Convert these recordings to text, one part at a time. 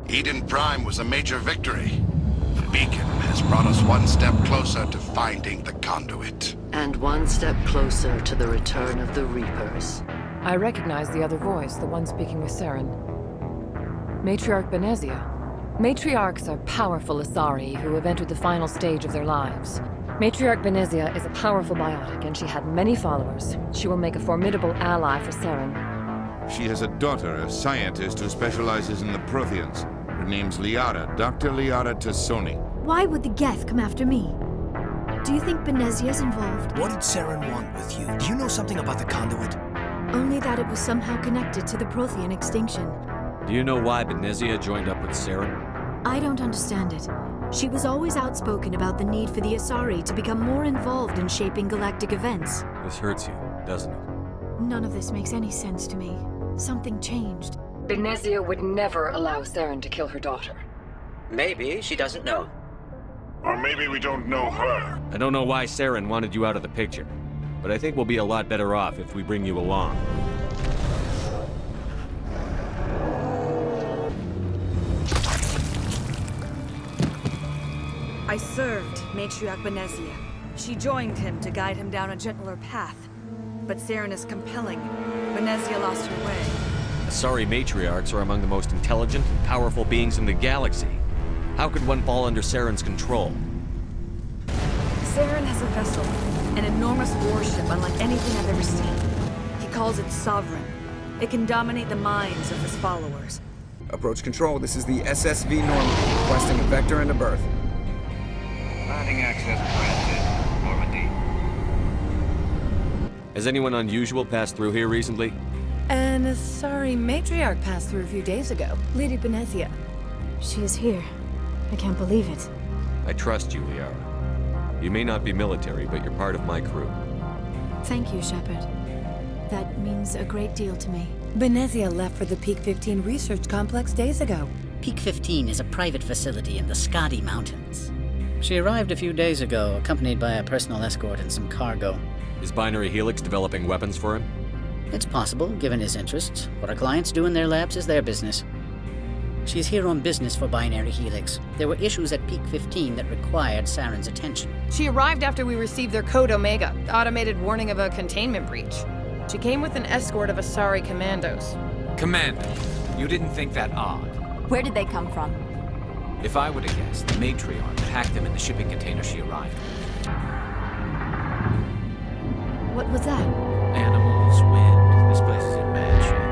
Eden Prime was a major victory. The beacon has brought us one step closer to finding the conduit. And one step closer to the return of the Reapers. I recognize the other voice, the one speaking with Saren. Matriarch Benezia. Matriarchs are powerful Asari who have entered the final stage of their lives. Matriarch Benezia is a powerful biotic, and she had many followers. She will make a formidable ally for Saren. She has a daughter, a scientist who specializes in the Protheans. Her name's Liara, Dr. Liara Tassoni. Why would the Geth come after me? Do you think Benezia's involved? What did Saren want with you? Do you know something about the conduit? Only that it was somehow connected to the Prothean extinction. Do you know why Benezia joined up with Saren? I don't understand it. She was always outspoken about the need for the Asari to become more involved in shaping galactic events. This hurts you, doesn't it? None of this makes any sense to me. Something changed. Benezia would never allow Saren to kill her daughter. Maybe she doesn't know. Or maybe we don't know her. I don't know why Saren wanted you out of the picture, but I think we'll be a lot better off if we bring you along. I served Matriarch Benezia. She joined him to guide him down a gentler path. But Saren is compelling. Benezia lost her way. Asari matriarchs are among the most intelligent and powerful beings in the galaxy. How could one fall under Saren's control? Saren has a vessel, an enormous warship unlike anything I've ever seen. He calls it Sovereign. It can dominate the minds of his followers. Approach control, this is the SSV Normandy, requesting a vector and a berth. Landing access granted, Normandy. Has anyone unusual passed through here recently? An Asari matriarch passed through a few days ago. Lady Benezia. She is here. I can't believe it. I trust you, Liara. You may not be military, but you're part of my crew. Thank you, Shepard. That means a great deal to me. Benezia left for the Peak 15 research complex days ago. Peak 15 is a private facility in the Skadi Mountains. She arrived a few days ago, accompanied by a personal escort and some cargo. Is Binary Helix developing weapons for him? It's possible, given his interests. What our clients do in their labs is their business. She's here on business for Binary Helix. There were issues at Peak 15 that required Saren's attention. She arrived after we received their Code Omega, automated warning of a containment breach. She came with an escort of Asari commandos. Commandos? You didn't think that odd? Where did they come from? If I would have guessed, the matriarch packed them in the shipping container she arrived with. What was that? Animals, wind, this place is in bad shape.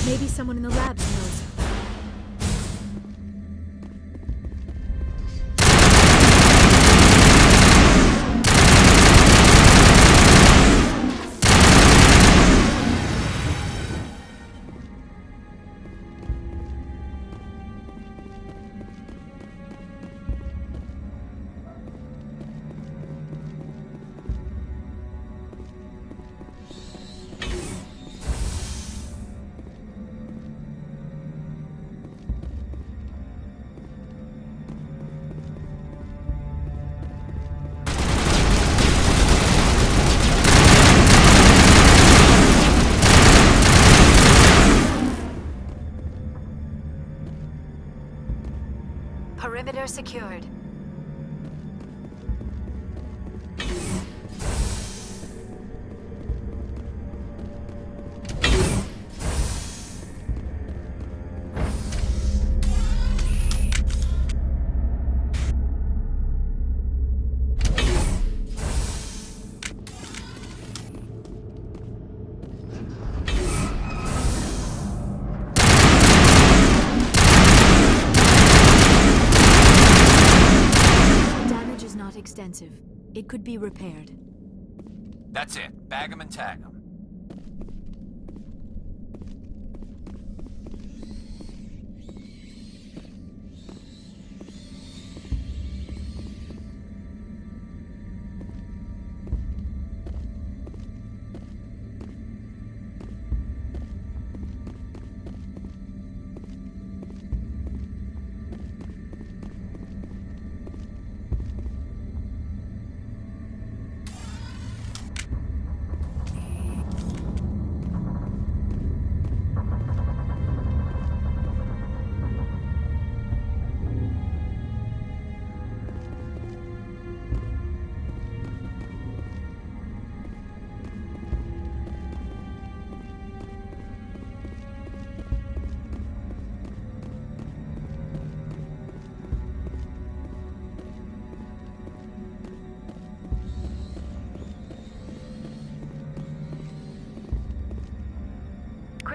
Maybe someone in the labs knows. Perimeter secured. Extensive. It could be repaired. That's it. Bag 'em and tag 'em.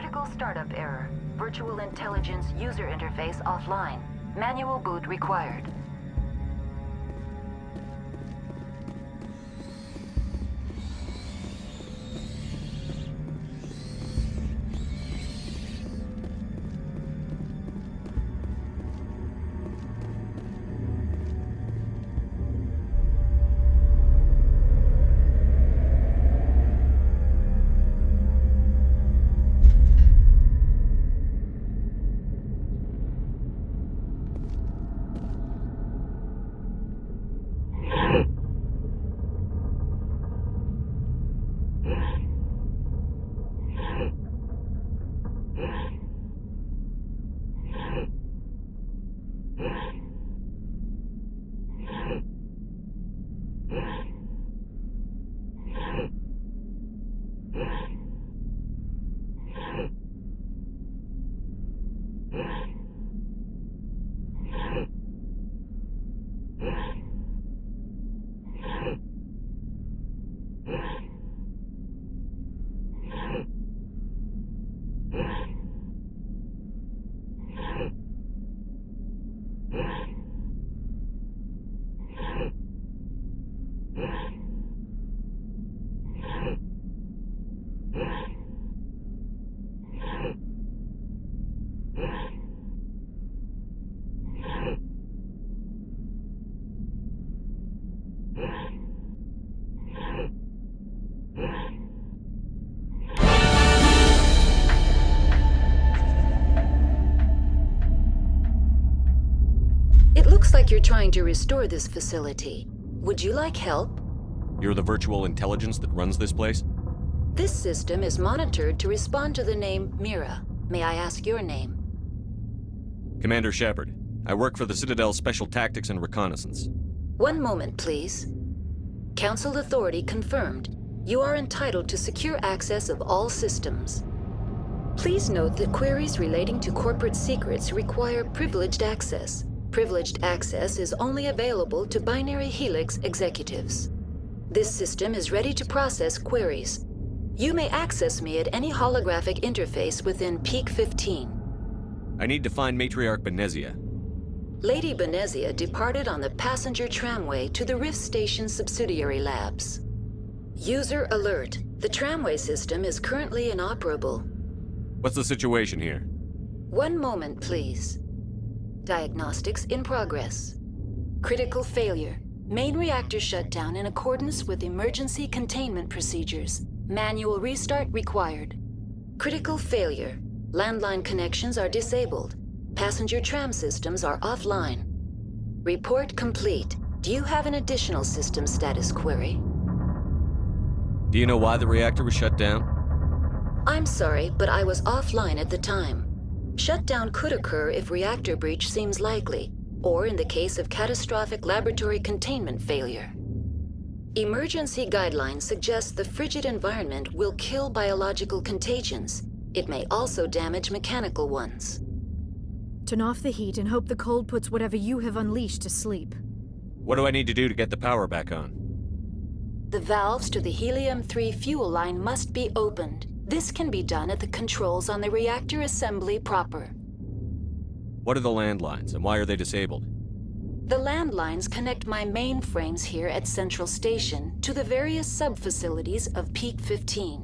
Critical startup error. Virtual intelligence user interface offline. Manual boot required. Looks like you're trying to restore this facility. Would you like help? You're the virtual intelligence that runs this place? This system is monitored to respond to the name Mira. May I ask your name? Commander Shepard. I work for the Citadel Special Tactics and Reconnaissance. One moment, please. Council authority confirmed. You are entitled to secure access of all systems. Please note that queries relating to corporate secrets require privileged access. Privileged access is only available to Binary Helix executives. This system is ready to process queries. You may access me at any holographic interface within Peak 15. I need to find Matriarch Benezia. Lady Benezia departed on the passenger tramway to the Rift Station subsidiary labs. User alert. The tramway system is currently inoperable. What's the situation here? One moment, please. Diagnostics in progress. Critical failure. Main reactor shutdown in accordance with emergency containment procedures. Manual restart required. Critical failure. Landline connections are disabled. Passenger tram systems are offline. Report complete. Do you have an additional system status query? Do you know why the reactor was shut down? I'm sorry, but I was offline at the time. Shutdown could occur if reactor breach seems likely, or in the case of catastrophic laboratory containment failure. Emergency guidelines suggest the frigid environment will kill biological contagions. It may also damage mechanical ones. Turn off the heat and hope the cold puts whatever you have unleashed to sleep. What do I need to do to get the power back on? The valves to the helium-3 fuel line must be opened. This can be done at the controls on the reactor assembly proper. What are the landlines, and why are they disabled? The landlines connect my mainframes here at Central Station to the various sub-facilities of Peak 15.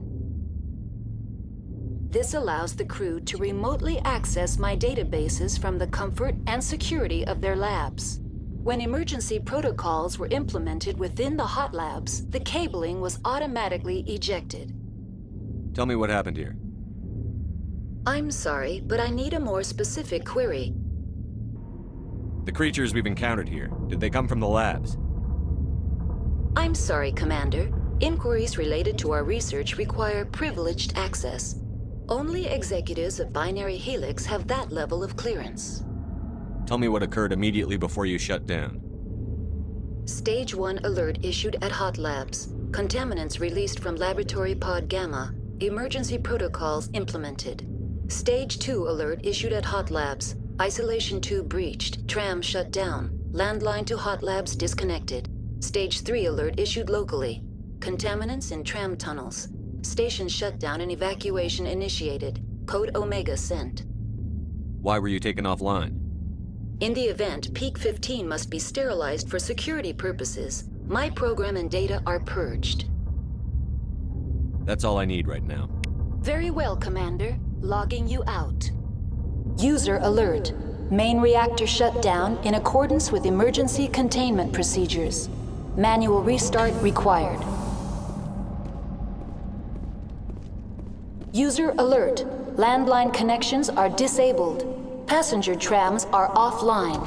This allows the crew to remotely access my databases from the comfort and security of their labs. When emergency protocols were implemented within the hot labs, the cabling was automatically ejected. Tell me what happened here. I'm sorry, but I need a more specific query. The creatures we've encountered here, did they come from the labs? I'm sorry, Commander. Inquiries related to our research require privileged access. Only executives of Binary Helix have that level of clearance. Tell me what occurred immediately before you shut down. Stage 1 alert issued at Hot Labs. Contaminants released from Laboratory Pod Gamma. Emergency protocols implemented. Stage 2 alert issued at Hot Labs. Isolation 2 breached. Tram shut down. Landline to Hot Labs disconnected. Stage 3 alert issued locally. Contaminants in tram tunnels. Station shutdown and evacuation initiated. Code Omega sent. Why were you taken offline? In the event, Peak 15 must be sterilized for security purposes. My program and data are purged. That's all I need right now. Very well, Commander. Logging you out. User alert. Main reactor shut down in accordance with emergency containment procedures. Manual restart required. User alert. Landline connections are disabled. Passenger trams are offline.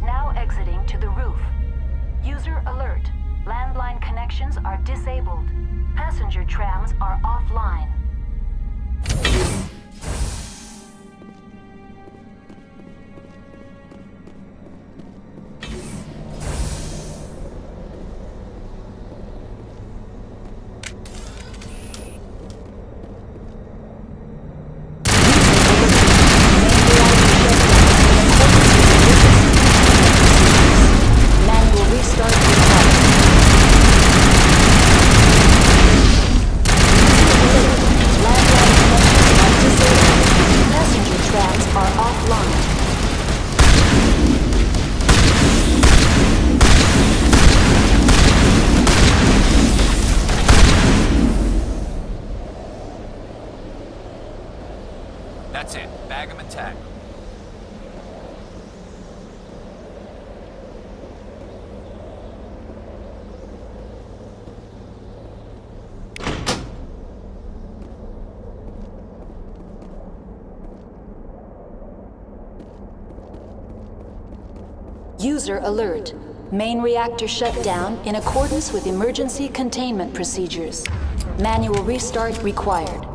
Now exiting to the roof. User alert. Landline connections are disabled. Passenger trams are offline. Manual restart required. Passenger trams are offline. That's it. Bag 'em and tag 'em. User alert. Main reactor shut down in accordance with emergency containment procedures. Manual restart required.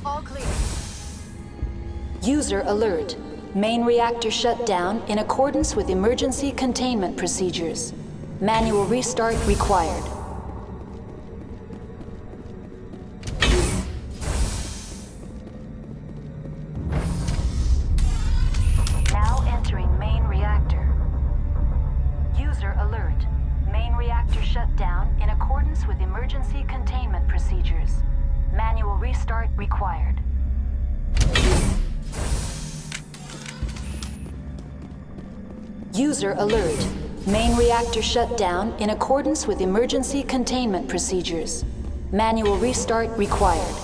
All clear. User alert. Main reactor shut down in accordance with emergency containment procedures. Manual restart required. Now entering main reactor. User alert. Main reactor shut down in accordance with emergency containment procedures. Manual restart required. User alert. Main reactor shut down in accordance with emergency containment procedures. Manual restart required.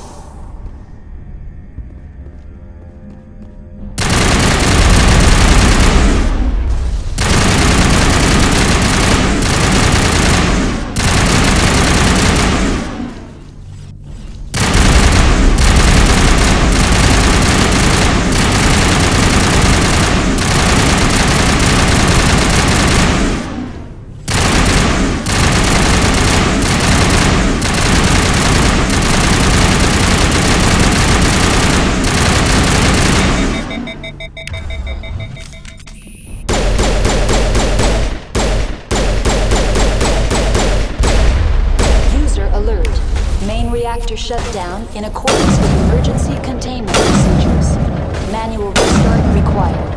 Reactor shut down in accordance with emergency containment procedures. Manual restart required.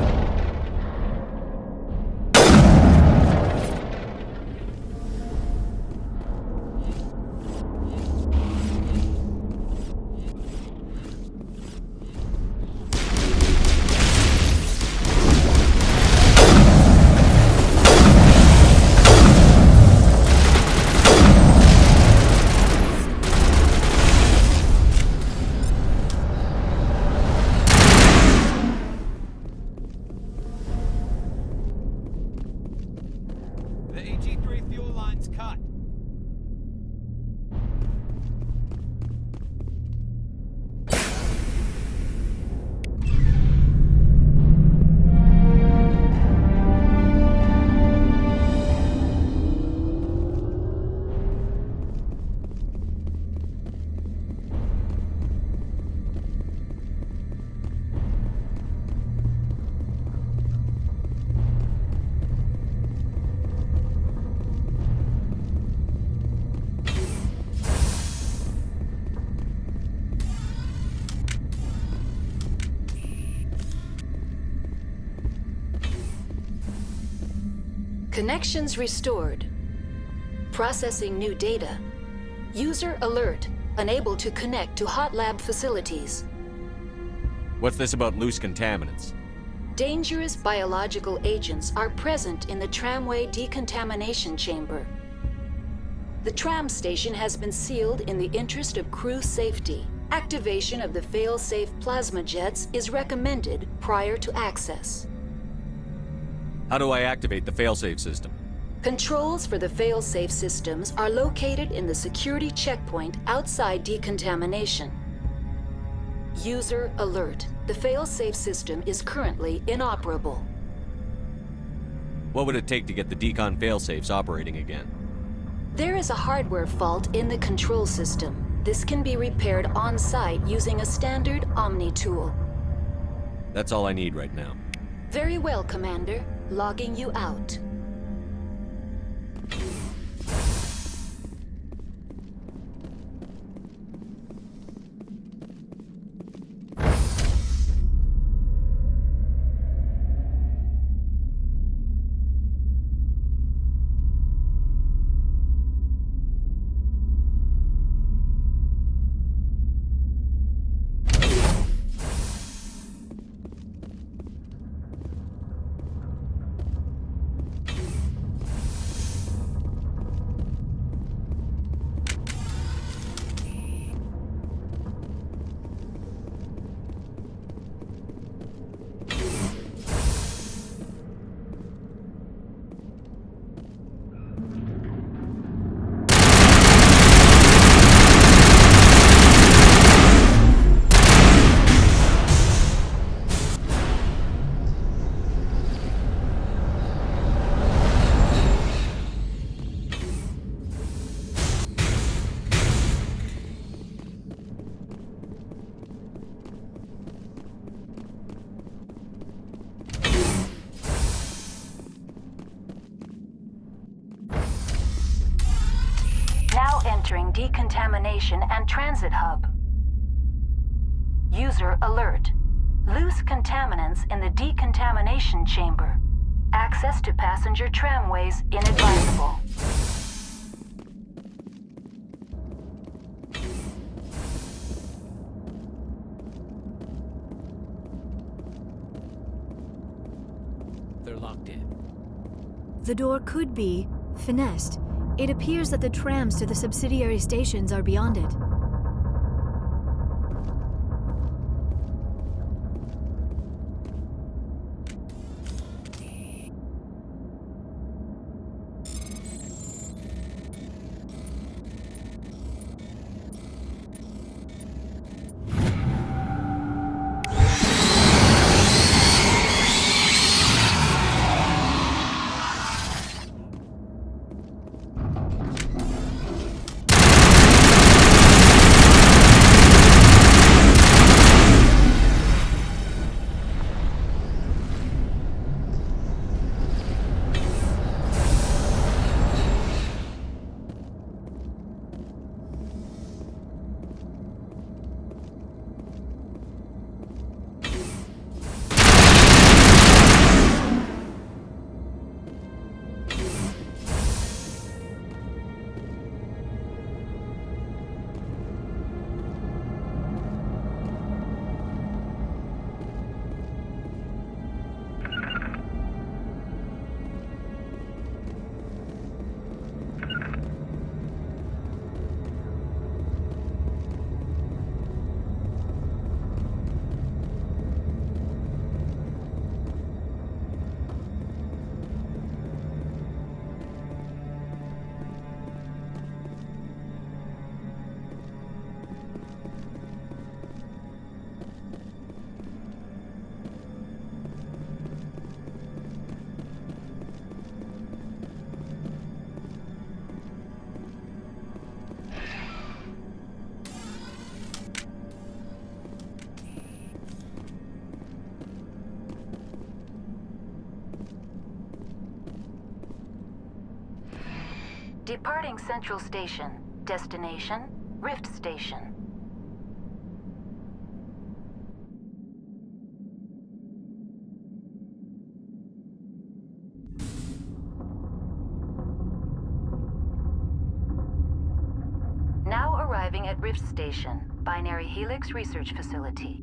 Connections restored. Processing new data. User alert. Unable to connect to hot lab facilities. What's this about loose contaminants? Dangerous biological agents are present in the tramway decontamination chamber. The tram station has been sealed in the interest of crew safety. Activation of the fail-safe plasma jets is recommended prior to access. How do I activate the failsafe system? Controls for the fail-safe systems are located in the security checkpoint outside decontamination. User alert. The fail-safe system is currently inoperable. What would it take to get the decon failsafes operating again? There is a hardware fault in the control system. This can be repaired on-site using a standard Omni tool. That's all I need right now. Very well, Commander. Logging you out. Now entering decontamination and transit hub. User alert. Loose contaminants in the decontamination chamber. Access to passenger tramways inadvisable. They're locked in. The door could be finessed. It appears that the trams to the subsidiary stations are beyond it. Departing Central Station. Destination, Rift Station. Rift Station, Binary Helix Research Facility.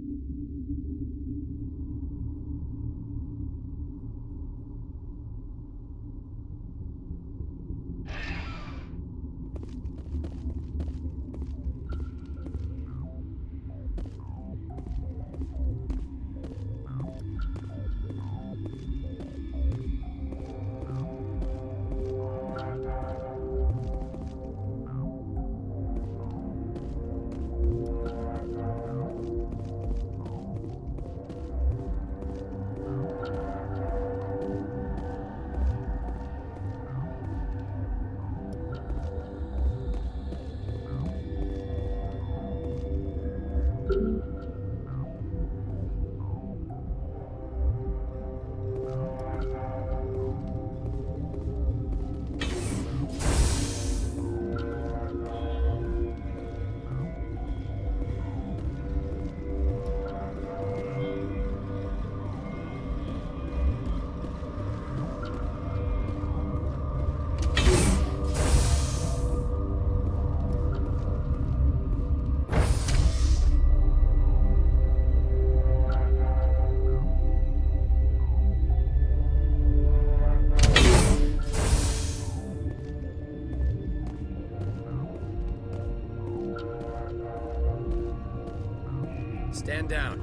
Stand down.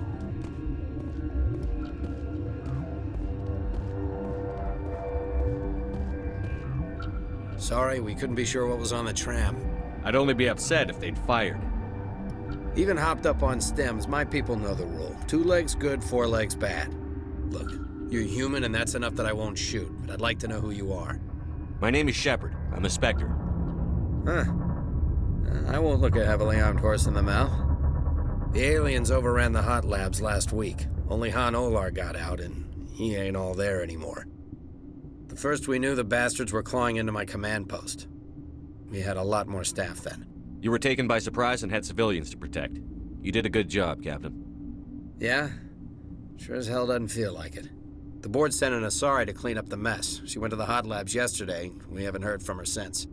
Sorry, we couldn't be sure what was on the tram. I'd only be upset if they'd fired. Even hopped up on stems, my people know the rule. 2 legs good, 4 legs bad. Look, you're human and that's enough that I won't shoot, but I'd like to know who you are. My name is Shepard. I'm a Spectre. Huh. I won't look a heavily armed horse in the mouth. The aliens overran the hot labs last week. Only Han Olar got out, and he ain't all there anymore. The first we knew, the bastards were clawing into my command post. We had a lot more staff then. You were taken by surprise and had civilians to protect. You did a good job, Captain. Yeah? Sure as hell doesn't feel like it. The board sent an Asari to clean up the mess. She went to the hot labs yesterday. We haven't heard from her since.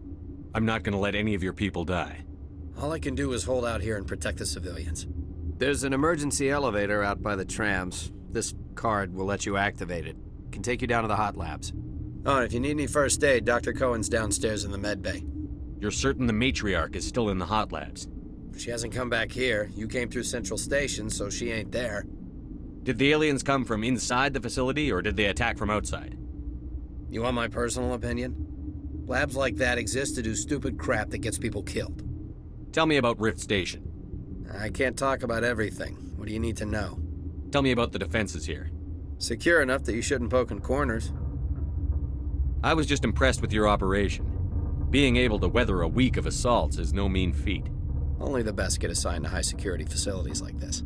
I'm not gonna let any of your people die. All I can do is hold out here and protect the civilians. There's an emergency elevator out by the trams. This card will let you activate it. Can take you down to the hot labs. Oh, and if you need any first aid, Dr. Cohen's downstairs in the med bay. You're certain the matriarch is still in the hot labs? She hasn't come back here. You came through Central Station, so she ain't there. Did the aliens come from inside the facility, or did they attack from outside? You want my personal opinion? Labs like that exist to do stupid crap that gets people killed. Tell me about Rift Station. I can't talk about everything. What do you need to know? Tell me about the defenses here. Secure enough that you shouldn't poke in corners. I was just impressed with your operation. Being able to weather a week of assaults is no mean feat. Only the best get assigned to high-security facilities like this.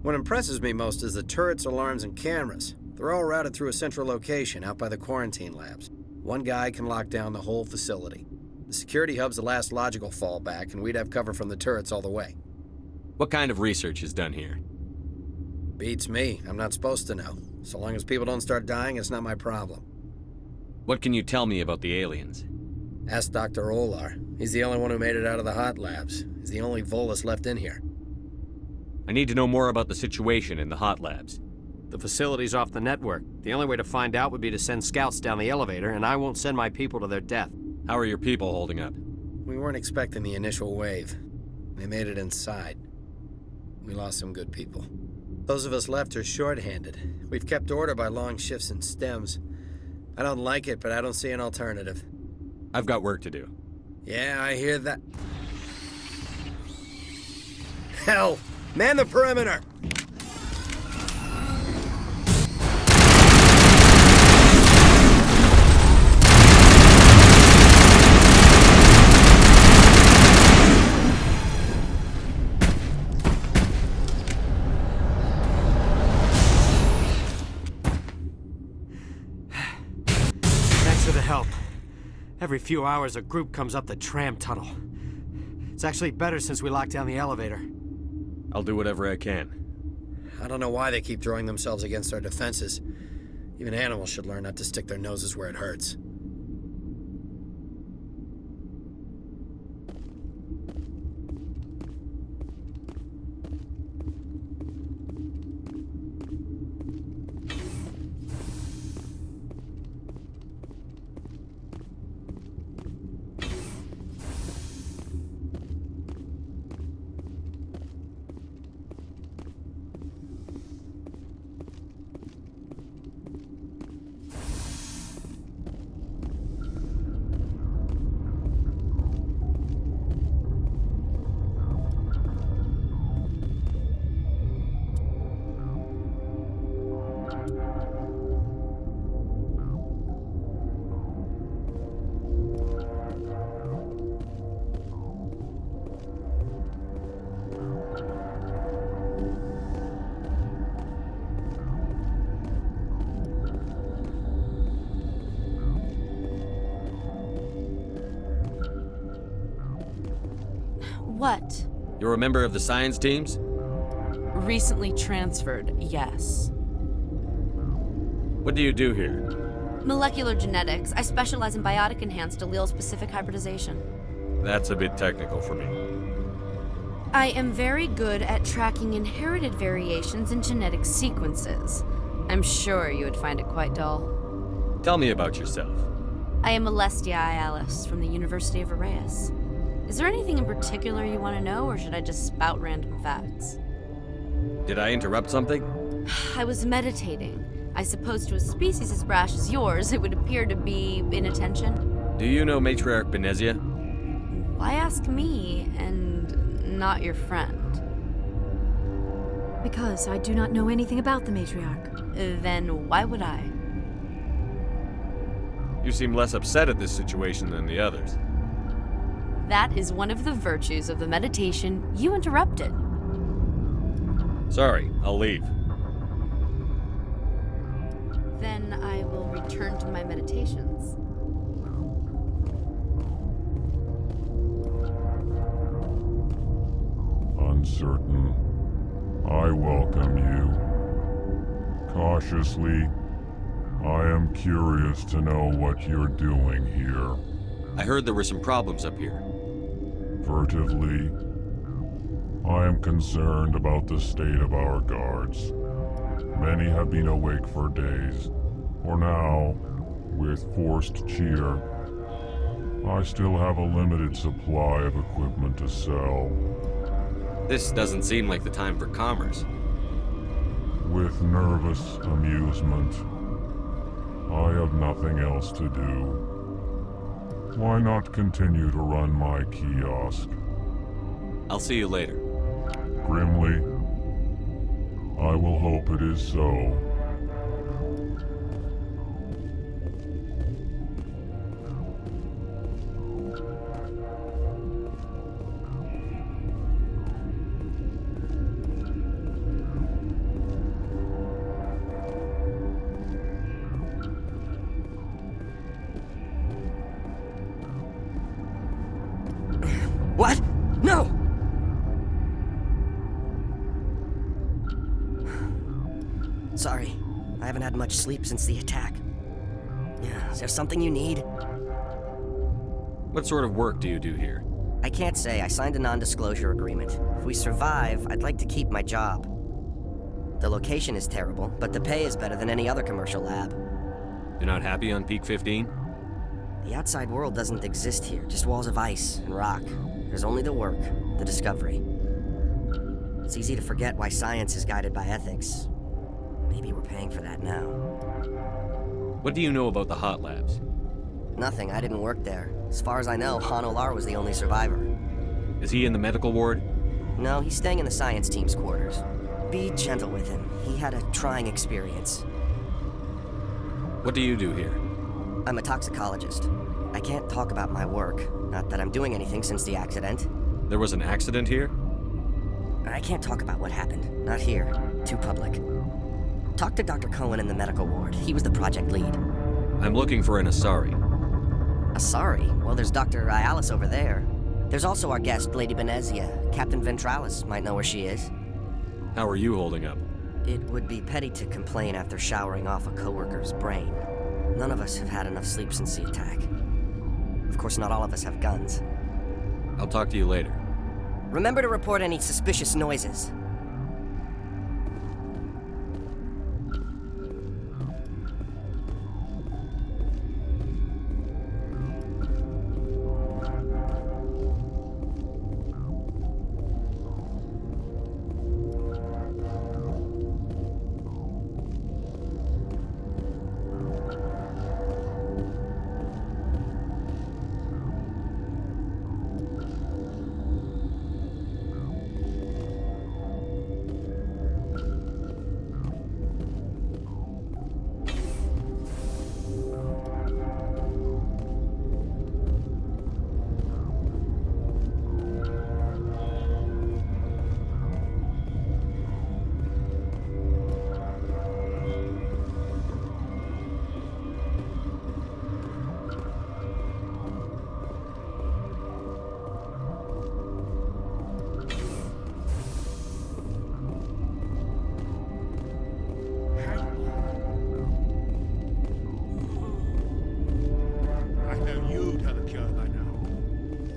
What impresses me most is the turrets, alarms, and cameras. They're all routed through a central location out by the quarantine labs. One guy can lock down the whole facility. The security hub's the last logical fallback, and we'd have cover from the turrets all the way. What kind of research is done here? Beats me. I'm not supposed to know. So long as people don't start dying, it's not my problem. What can you tell me about the aliens? Ask Dr. Olar. He's the only one who made it out of the hot labs. He's the only Volus left in here. I need to know more about the situation in the hot labs. The facility's off the network. The only way to find out would be to send scouts down the elevator, and I won't send my people to their death. How are your people holding up? We weren't expecting the initial wave. They made it inside. We lost some good people. Those of us left are short-handed. We've kept order by long shifts and stems. I don't like it, but I don't see an alternative. I've got work to do. Yeah, I hear that. Hell! Man the perimeter! Help. Every few hours, a group comes up the tram tunnel. It's actually better since we locked down the elevator. I'll do whatever I can. I don't know why they keep throwing themselves against our defenses. Even animals should learn not to stick their noses where it hurts. What? You're a member of the science teams? Recently transferred, yes. What do you do here? Molecular genetics. I specialize in biotic-enhanced allele-specific hybridization. That's a bit technical for me. I am very good at tracking inherited variations in genetic sequences. I'm sure you would find it quite dull. Tell me about yourself. I am Alestia Alice from the University of Arraeus. Is there anything in particular you want to know, or should I just spout random facts? Did I interrupt something? I was meditating. I suppose to a species as brash as yours, it would appear to be inattention. Do you know Matriarch Benezia? Why ask me, and not your friend? Because I do not know anything about the matriarch. Then why would I? You seem less upset at this situation than the others. That is one of the virtues of the meditation you interrupted. Sorry, I'll leave. Then I will return to my meditations. Uncertain. I welcome you. Cautiously, I am curious to know what you're doing here. I heard there were some problems up here. Furtively, I am concerned about the state of our guards. Many have been awake for days. For now, with forced cheer, I still have a limited supply of equipment to sell. This doesn't seem like the time for commerce. With nervous amusement, I have nothing else to do. Why not continue to run my kiosk? I'll see you later. Grimly, I will hope it is so. What? No! Sorry, I haven't had much sleep since the attack. Yeah, is there something you need? What sort of work do you do here? I can't say. I signed a non-disclosure agreement. If we survive, I'd like to keep my job. The location is terrible, but the pay is better than any other commercial lab. You're not happy on Peak 15? The outside world doesn't exist here, just walls of ice and rock. There's only the work, the discovery. It's easy to forget why science is guided by ethics. Maybe we're paying for that now. What do you know about the hot labs? Nothing, I didn't work there. As far as I know, Han Olar was the only survivor. Is he in the medical ward? No, he's staying in the science team's quarters. Be gentle with him. He had a trying experience. What do you do here? I'm a toxicologist. I can't talk about my work. Not that I'm doing anything since the accident. There was an accident here? I can't talk about what happened. Not here. Too public. Talk to Dr. Cohen in the medical ward. He was the project lead. I'm looking for an Asari. Asari? Well, there's Dr. Alice over there. There's also our guest, Lady Benezia. Captain Ventralis might know where she is. How are you holding up? It would be petty to complain after showering off a coworker's brain. None of us have had enough sleep since the attack. Of course, not all of us have guns. I'll talk to you later. Remember to report any suspicious noises.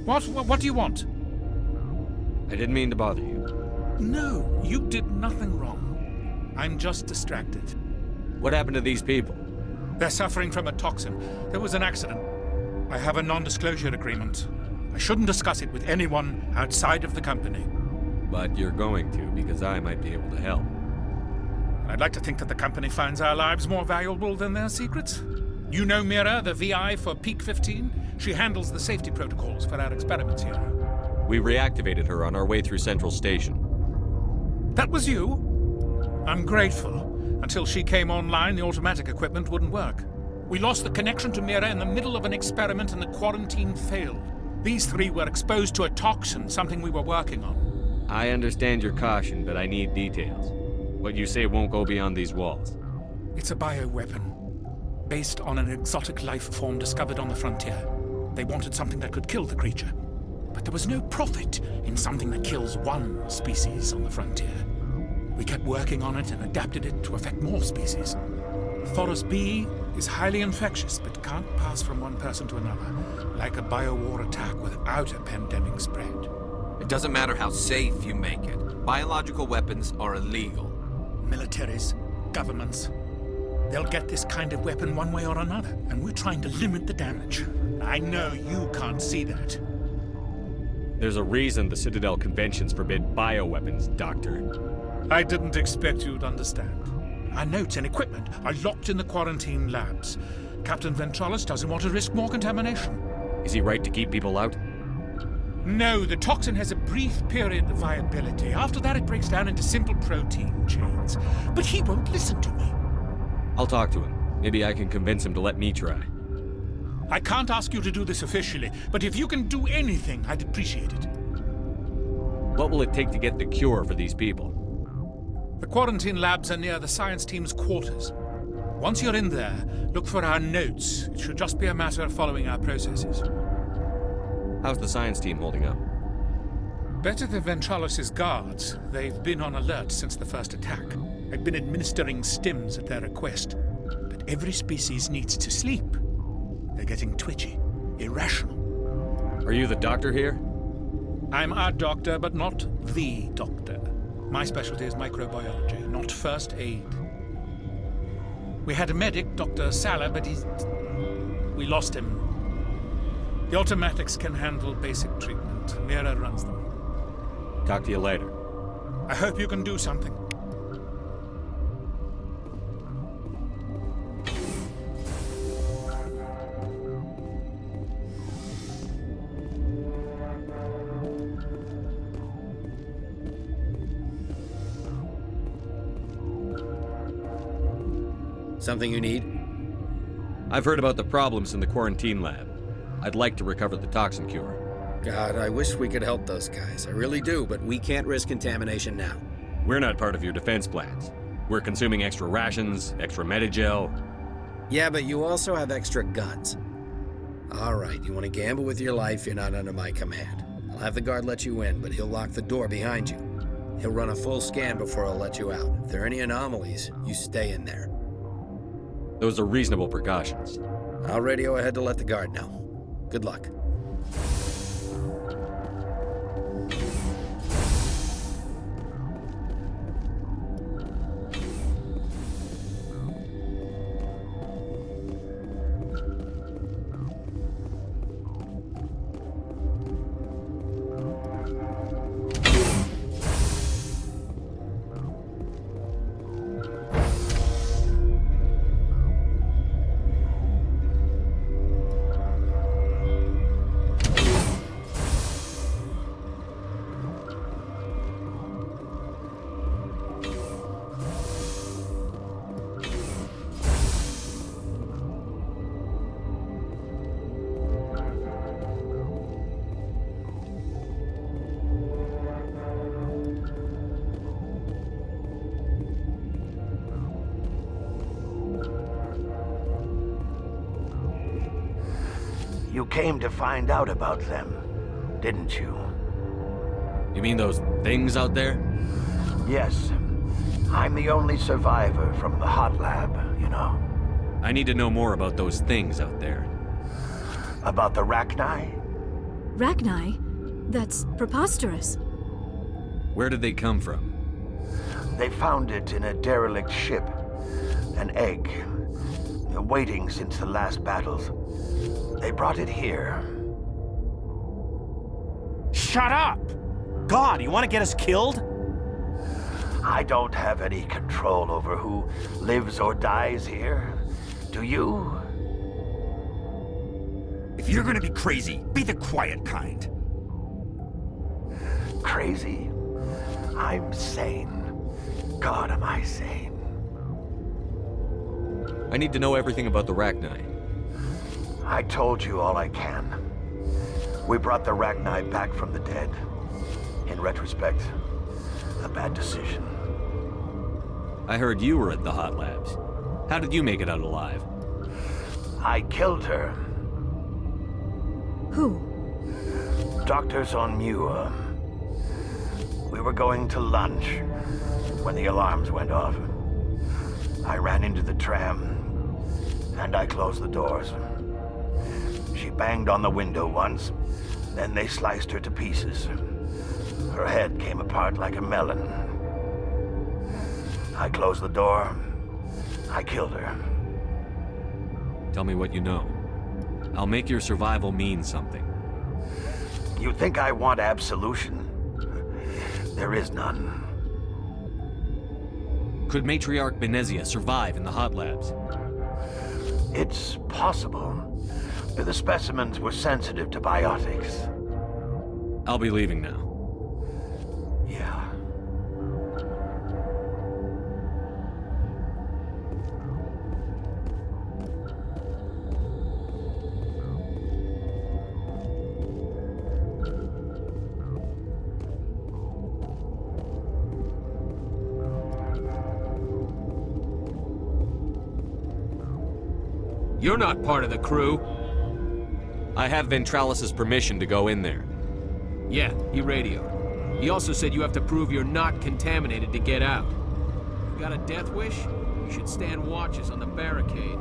What do you want? I didn't mean to bother you. No, you did nothing wrong. I'm just distracted. What happened to these people? They're suffering from a toxin. There was an accident. I have a non-disclosure agreement. I shouldn't discuss it with anyone outside of the company. But you're going to, because I might be able to help. I'd like to think that the company finds our lives more valuable than their secrets. You know Mira, the VI for Peak 15? She handles the safety protocols for our experiments here. We reactivated her on our way through Central Station. That was you? I'm grateful. Until she came online, the automatic equipment wouldn't work. We lost the connection to Mira in the middle of an experiment and the quarantine failed. These three were exposed to a toxin, something we were working on. I understand your caution, but I need details. What you say won't go beyond these walls. It's a bioweapon, based on an exotic life form discovered on the frontier. They wanted something that could kill the creature. But there was no profit in something that kills one species on the frontier. We kept working on it and adapted it to affect more species. Thoros B is highly infectious, but can't pass from one person to another, like a biowar attack without a pandemic spread. It doesn't matter how safe you make it. Biological weapons are illegal. Militaries, governments, they'll get this kind of weapon one way or another, and we're trying to limit the damage. I know you can't see that. There's a reason the Citadel conventions forbid bioweapons, Doctor. I didn't expect you'd understand. Our notes and equipment are locked in the quarantine labs. Captain Ventralis doesn't want to risk more contamination. Is he right to keep people out? No, the toxin has a brief period of viability. After that, it breaks down into simple protein chains. But he won't listen to me. I'll talk to him. Maybe I can convince him to let me try. I can't ask you to do this officially, but if you can do anything, I'd appreciate it. What will it take to get the cure for these people? The quarantine labs are near the science team's quarters. Once you're in there, look for our notes. It should just be a matter of following our processes. How's the science team holding up? Better than Ventralis' guards. They've been on alert since the first attack. I've been administering stims at their request. But every species needs to sleep. They're getting twitchy, irrational. Are you the doctor here? I'm our doctor, but not the doctor. My specialty is microbiology, not first aid. We had a medic, Dr. Sala, but we lost him. The automatics can handle basic treatment. Mira runs them. Talk to you later. I hope you can do something. Something you need? I've heard about the problems in the quarantine lab. I'd like to recover the toxin cure. God, I wish we could help those guys. I really do, but we can't risk contamination now. We're not part of your defense plans. We're consuming extra rations, extra Medigel. Yeah, but you also have extra guns. All right, you want to gamble with your life, you're not under my command. I'll have the guard let you in, but he'll lock the door behind you. He'll run a full scan before he'll let you out. If there are any anomalies, you stay in there. Those are reasonable precautions. I'll radio ahead to let the guard know. Good luck. You came to find out about them, didn't you? You mean those things out there? Yes. I'm the only survivor from the hot lab, you know. I need to know more about those things out there. About the Rachni? Rachni? That's preposterous. Where did they come from? They found it in a derelict ship. An egg. Waiting since the last battles. They brought it here. Shut up! God, you want to get us killed? I don't have any control over who lives or dies here. Do you? If you're gonna be crazy, be the quiet kind. Crazy? I'm sane. God, am I sane. I need to know everything about the Rachni. I told you all I can. We brought the Rachni back from the dead. In retrospect, a bad decision. I heard you were at the hot labs. How did you make it out alive? I killed her. Who? Doctors on Muir. We were going to lunch when the alarms went off. I ran into the tram, and I closed the doors. She banged on the window once, then they sliced her to pieces. Her head came apart like a melon. I closed the door. I killed her. Tell me what you know. I'll make your survival mean something. You think I want absolution? There is none. Could Matriarch Benezia survive in the hot labs? It's possible. The specimens were sensitive to biotics. I'll be leaving now. Yeah. You're not part of the crew. I have Ventralis's permission to go in there. Yeah, he radioed. He also said you have to prove you're not contaminated to get out. You got a death wish? You should stand watches on the barricade.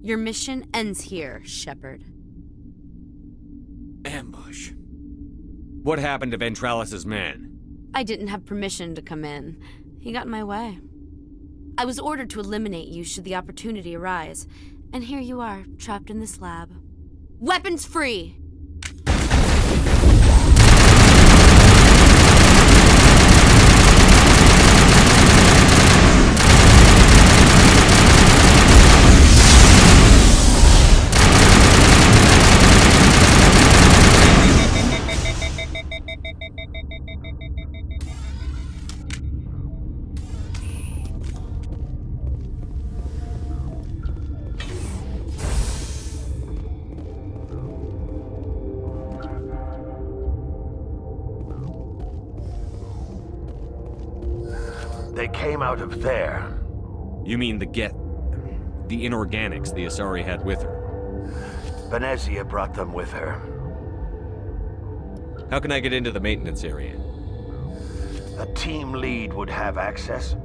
Your mission ends here, Shepard. Ambush. What happened to Ventralis's man? I didn't have permission to come in. He got in my way. I was ordered to eliminate you should the opportunity arise. And here you are, trapped in this lab. Weapons free! They came out of there. You mean the inorganics the Asari had with her? Benezia brought them with her. How can I get into the maintenance area? A team lead would have access.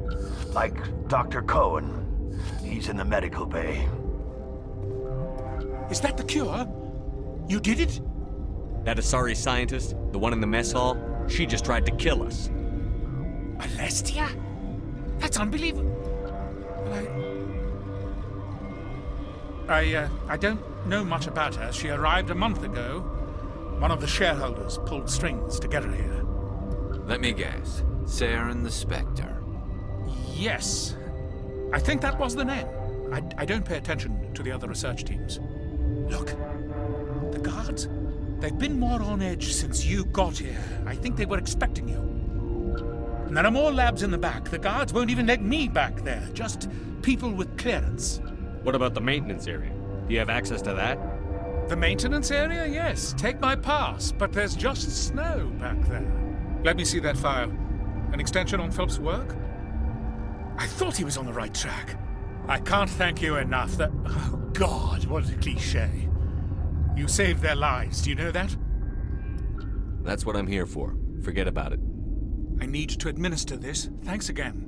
Like Dr. Cohen. He's in the medical bay. Is that the cure? You did it? That Asari scientist, the one in the mess hall, she just tried to kill us. Alestia? That's unbelievable. I don't know much about her. She arrived a month ago. One of the shareholders pulled strings to get her here. Let me guess. Saren the Spectre. Yes. I think that was the name. I don't pay attention to the other research teams. Look, the guards, they've been more on edge since you got here. I think they were expecting you. And there are more labs in the back. The guards won't even let me back there. Just people with clearance. What about the maintenance area? Do you have access to that? The maintenance area? Yes. Take my pass. But there's just snow back there. Let me see that file. An extension on Phelps' work? I thought he was on the right track. I can't thank you enough. Oh, God, what a cliché. You saved their lives. Do you know that? That's what I'm here for. Forget about it. I need to administer this. Thanks again.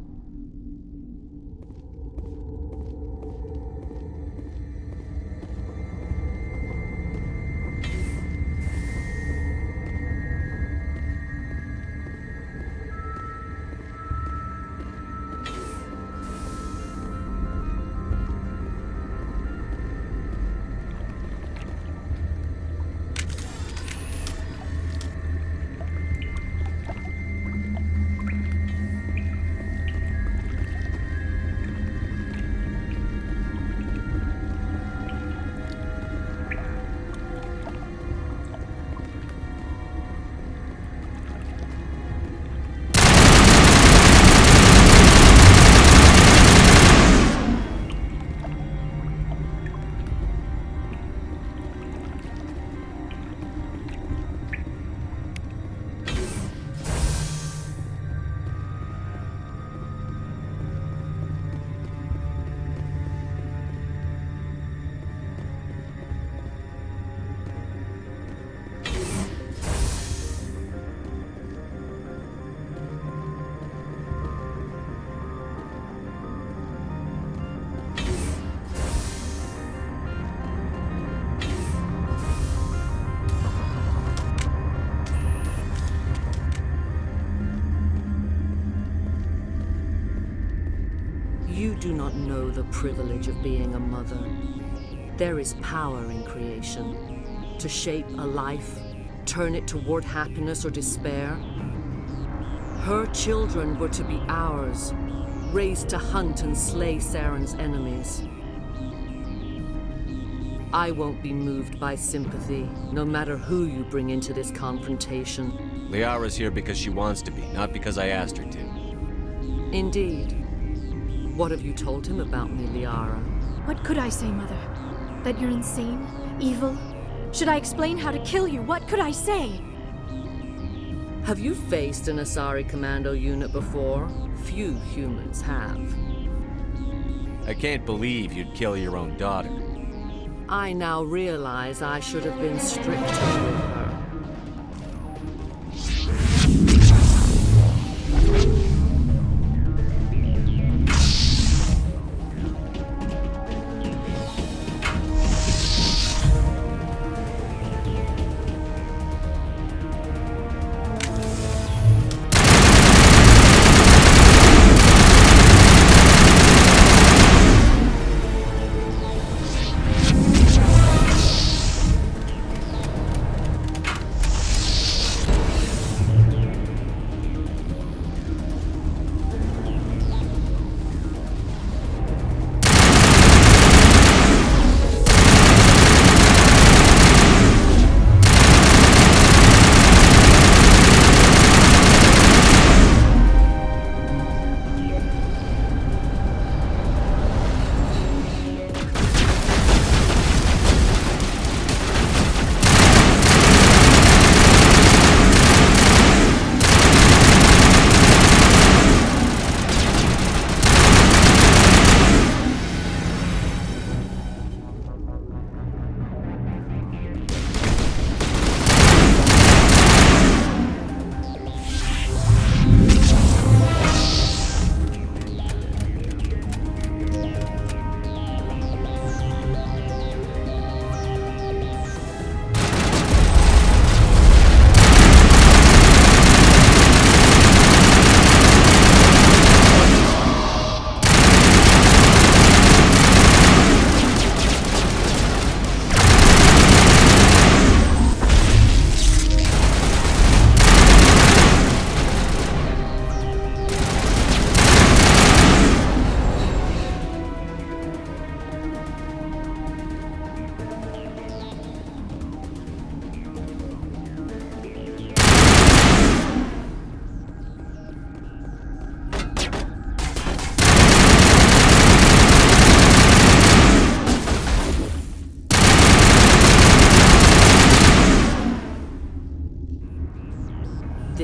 You do not know the privilege of being a mother. There is power in creation. To shape a life, turn it toward happiness or despair. Her children were to be ours, raised to hunt and slay Saren's enemies. I won't be moved by sympathy, no matter who you bring into this confrontation. Liara's here because she wants to be, not because I asked her to. Indeed. What have you told him about me, Liara? What could I say, Mother? That you're insane? Evil? Should I explain how to kill you? What could I say? Have you faced an Asari commando unit before? Few humans have. I can't believe you'd kill your own daughter. I now realize I should have been stricter with her.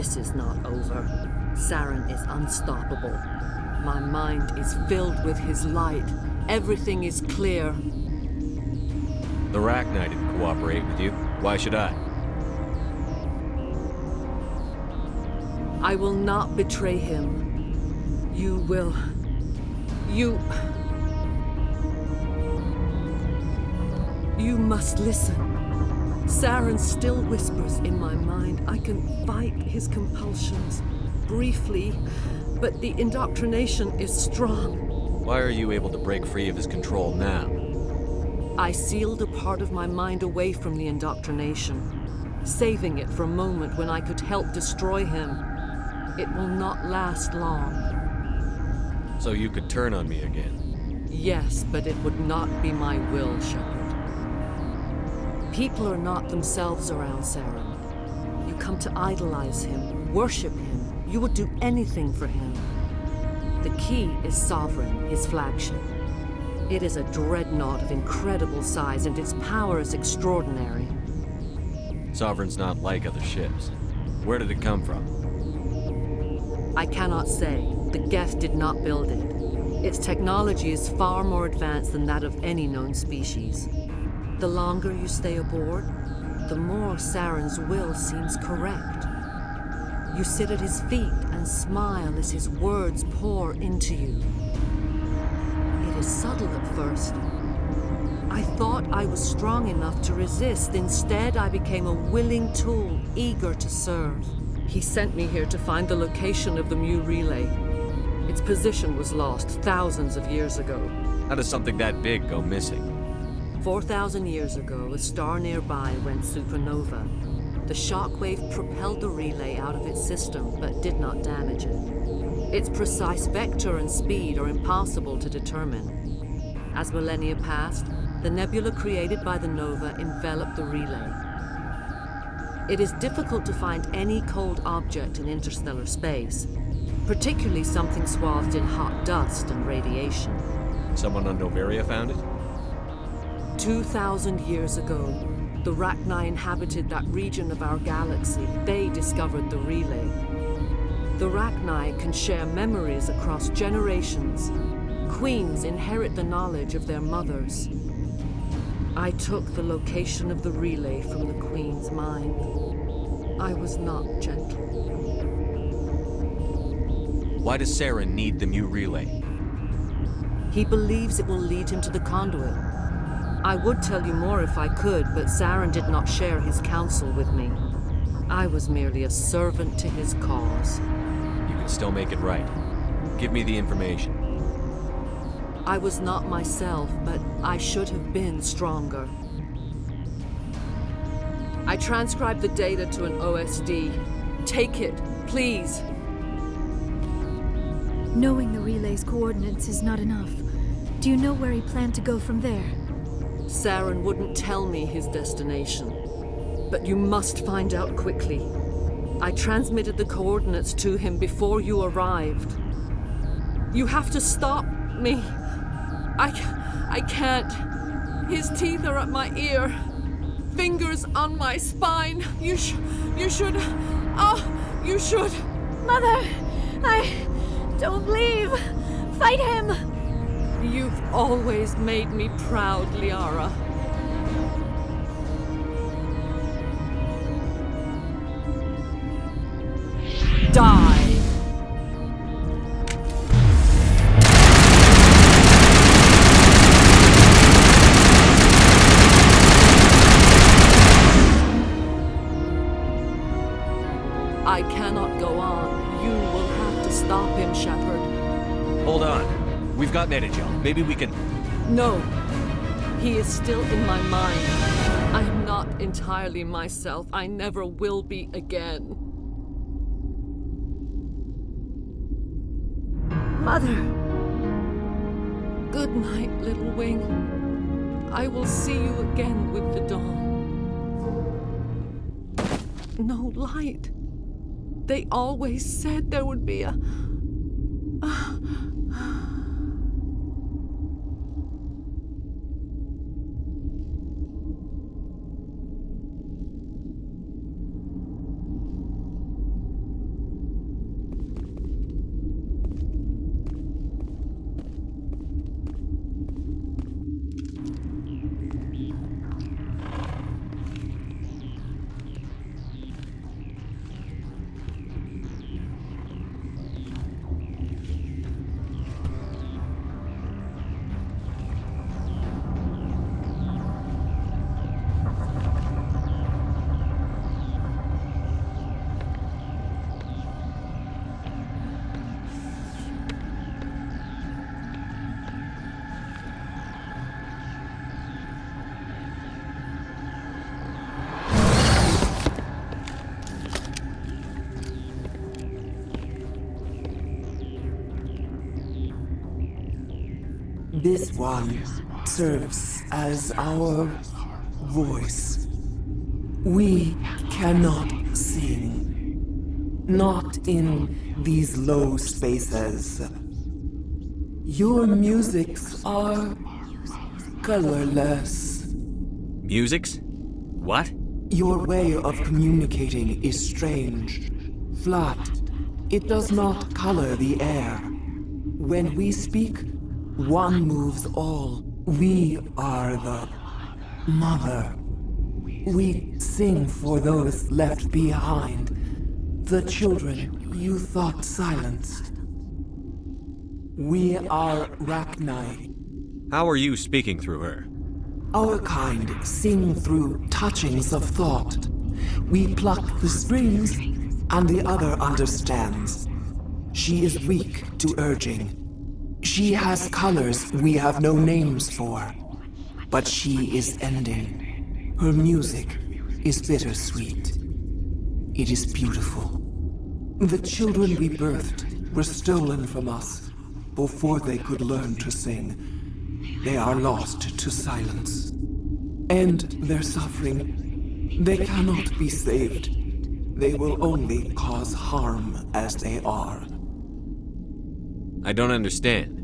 This is not over. Saren is unstoppable. My mind is filled with his light. Everything is clear. The Rachni didn't cooperate with you. Why should I? I will not betray him. You will. You must listen. Saren still whispers in my mind. I can fight his compulsions, briefly, but the indoctrination is strong. Why are you able to break free of his control now? I sealed a part of my mind away from the indoctrination, saving it for a moment when I could help destroy him. It will not last long. So you could turn on me again? Yes, but it would not be my will, Shepard. People are not themselves around Saren. You come to idolize him, worship him. You would do anything for him. The key is Sovereign, his flagship. It is a dreadnought of incredible size, and its power is extraordinary. Sovereign's not like other ships. Where did it come from? I cannot say. The Geth did not build it. Its technology is far more advanced than that of any known species. The longer you stay aboard, the more Saren's will seems correct. You sit at his feet and smile as his words pour into you. It is subtle at first. I thought I was strong enough to resist. Instead, I became a willing tool, eager to serve. He sent me here to find the location of the Mu relay. Its position was lost thousands of years ago. How does something that big go missing? 4,000 years ago, a star nearby went supernova. The shockwave propelled the relay out of its system, but did not damage it. Its precise vector and speed are impossible to determine. As millennia passed, the nebula created by the nova enveloped the relay. It is difficult to find any cold object in interstellar space, particularly something swathed in hot dust and radiation. Someone on Noveria found it? 2,000 years ago, the Rachni inhabited that region of our galaxy. They discovered the relay. The Rachni can share memories across generations. Queens inherit the knowledge of their mothers. I took the location of the relay from the Queen's mind. I was not gentle. Why does Saren need the Mu relay? He believes it will lead him to the conduit. I would tell you more if I could, but Saren did not share his counsel with me. I was merely a servant to his cause. You can still make it right. Give me the information. I was not myself, but I should have been stronger. I transcribed the data to an OSD. Take it, please. Knowing the relay's coordinates is not enough. Do you know where he planned to go from there? Saren wouldn't tell me his destination. But you must find out quickly. I transmitted the coordinates to him before you arrived. You have to stop me. I can't. His teeth are at my ear. Fingers on my spine. You should. Oh, you should. Mother, don't leave. Fight him. You've always made me proud, Liara. Die! I cannot go on. You will have to stop him, Shepard. Hold on. We've got Metagel. Maybe we can... No. He is still in my mind. I am not entirely myself. I never will be again. Mother! Good night, little wing. I will see you again with the dawn. No light. They always said there would be a... This one serves as our voice. We cannot sing. Not in these low spaces. Your musics are colorless. Musics? What? Your way of communicating is strange. Flat. It does not color the air. When we speak, one moves all. We are the mother. We sing for those left behind. The children you thought silenced. We are Rachni. How are you speaking through her? Our kind sing through touchings of thought. We pluck the strings, and the other understands. She is weak to urging. She has colors we have no names for. But she is ending. Her music is bittersweet. It is beautiful. The children we birthed were stolen from us before they could learn to sing. They are lost to silence. And their suffering, they cannot be saved. They will only cause harm as they are. I don't understand.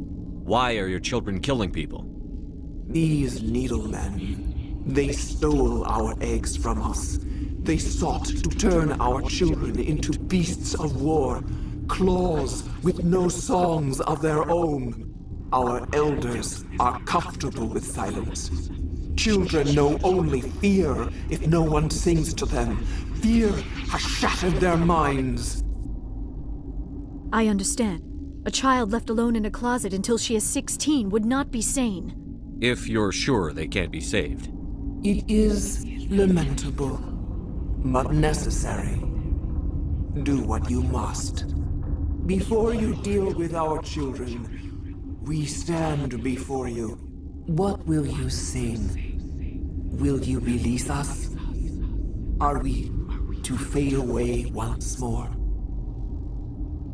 Why are your children killing people? These needlemen, they stole our eggs from us. They sought to turn our children into beasts of war, claws with no songs of their own. Our elders are comfortable with silence. Children know only fear if no one sings to them. Fear has shattered their minds. I understand. A child left alone in a closet until she is 16 would not be sane. If you're sure they can't be saved. It is lamentable, but necessary. Do what you must. Before you deal with our children, we stand before you. What will you sing? Will you release us? Are we to fade away once more?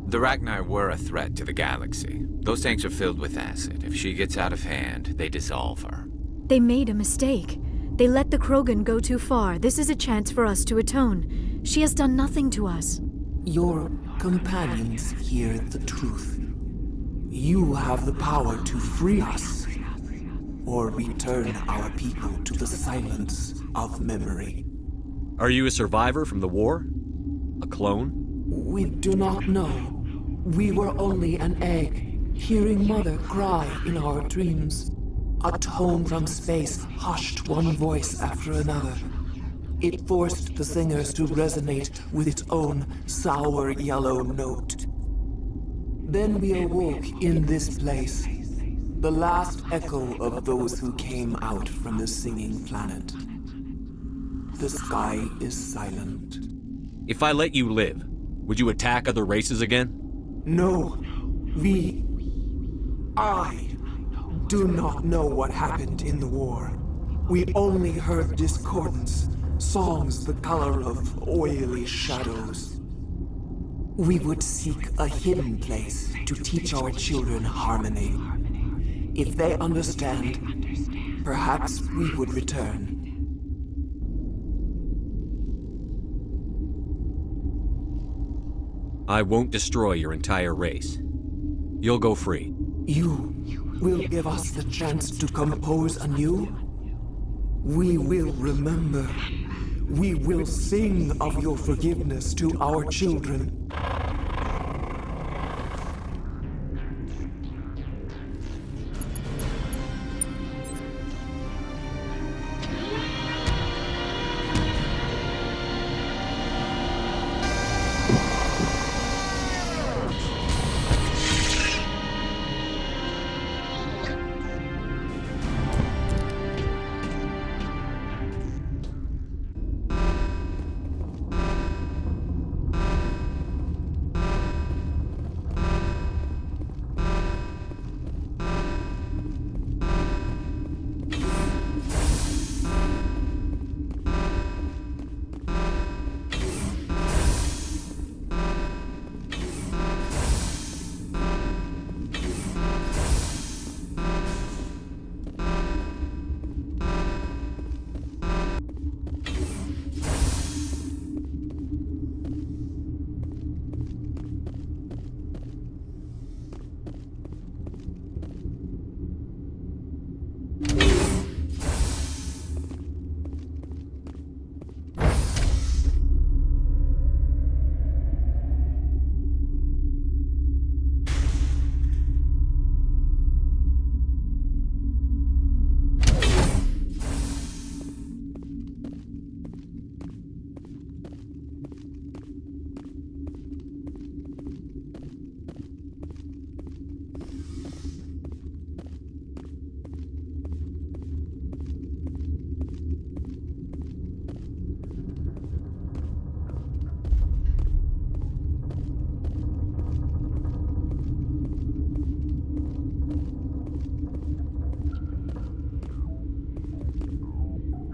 The Rachni were a threat to the galaxy. Those tanks are filled with acid. If she gets out of hand, they dissolve her. They made a mistake. They let the Krogan go too far. This is a chance for us to atone. She has done nothing to us. Your companions hear the truth. You have the power to free us, or return our people to the silence of memory. Are you a survivor from the war? A clone? We do not know. We were only an egg, hearing Mother cry in our dreams. A tone from space hushed one voice after another. It forced the singers to resonate with its own sour yellow note. Then we awoke in this place, the last echo of those who came out from the singing planet. The sky is silent. If I let you live, would you attack other races again? No. I do not know what happened in the war. We only heard discordance, songs the color of oily shadows. We would seek a hidden place to teach our children harmony. If they understand, perhaps we would return. I won't destroy your entire race. You'll go free. You will give us the chance to compose anew? We will remember. We will sing of your forgiveness to our children.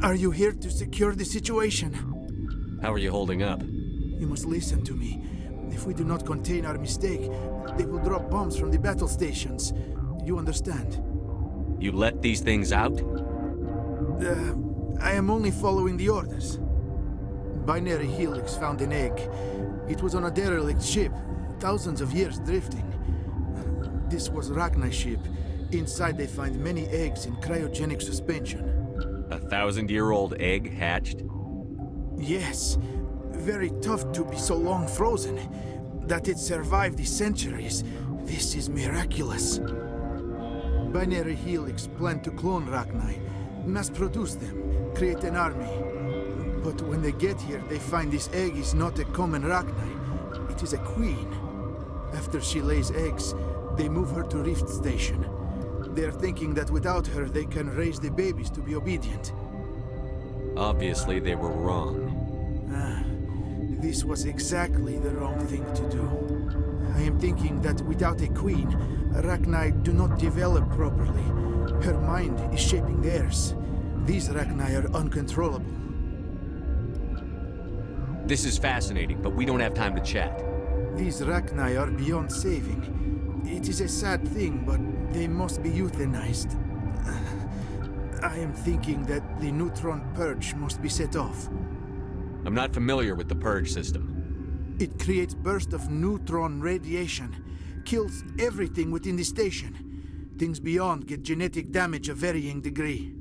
Are you here to secure the situation? How are you holding up? You must listen to me. If we do not contain our mistake, they will drop bombs from the battle stations. You understand? You let these things out? I am only following the orders. Binary Helix found an egg. It was on a derelict ship, thousands of years drifting. This was Rachni's ship. Inside they find many eggs in cryogenic suspension. A 1,000-year-old egg hatched? Yes. Very tough to be so long frozen. That it survived the centuries. This is miraculous. Binary Helix planned to clone Rachni, mass produce them, create an army. But when they get here, they find this egg is not a common Rachni. It is a queen. After she lays eggs, they move her to Rift Station. They are thinking that without her, they can raise the babies to be obedient. Obviously, they were wrong. This was exactly the wrong thing to do. I am thinking that without a queen, Rachni do not develop properly. Her mind is shaping theirs. These Rachni are uncontrollable. This is fascinating, but we don't have time to chat. These Rachni are beyond saving. It is a sad thing, but they must be euthanized. I am thinking that the neutron purge must be set off. I'm not familiar with the purge system. It creates bursts of neutron radiation, kills everything within the station. Things beyond get genetic damage of varying degree.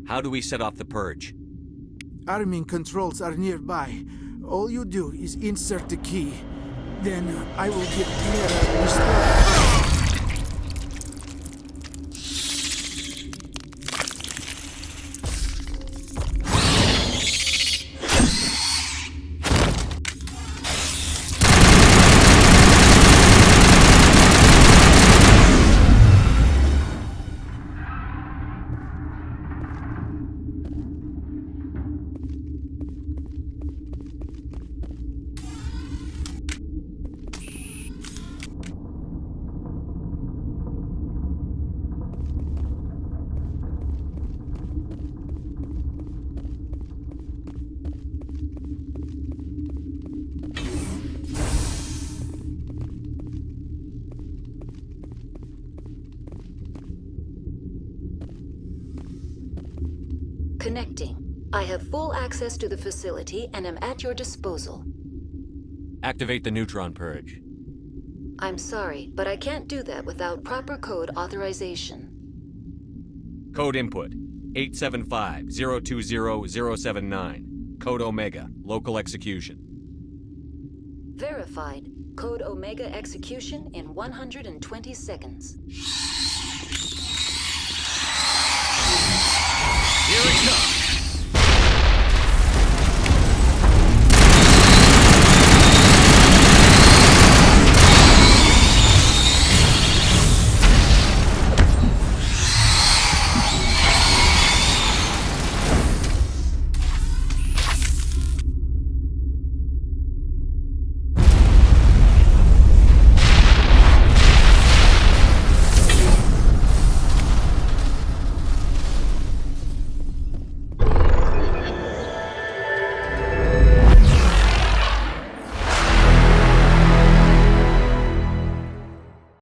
How do we set off the purge? Arming controls are nearby. All you do is insert the key. Then I will give Clara restore. Connecting. I have full access to the facility and am at your disposal. Activate the neutron purge. I'm sorry, but I can't do that without proper code authorization. Code input 875-020-079. Code Omega. Local execution. Verified. Code Omega execution in 120 seconds.